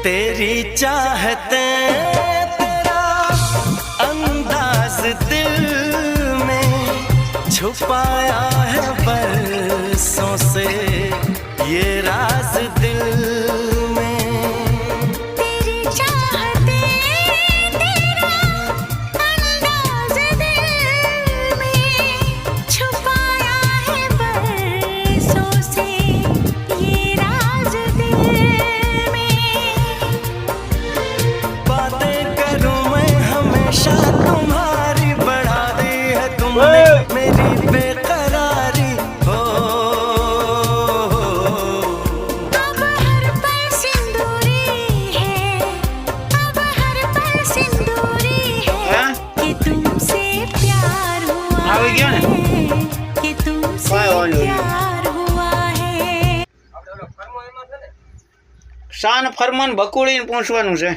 तेरी चाहते तेरा अंदाज दिल में छुपाया है बरसों से ये राज दिल में। तेरी चाहते तेरा अंदाज दिल में छुपाया है बरसों से ये राज दिल में। बातें करूं मैं हमेशा तुम्हारी, बढ़ा दी है तुमने मेरी बेकरारी हो। अब हर पल सिंदूरी है, अब हर पल सिंदूरी है कि तुमसे प्यार हुआ है, कि तुमसे प्यार हुआ है। શાન ફરમાન બકુળીને પહોંચવાનું છે।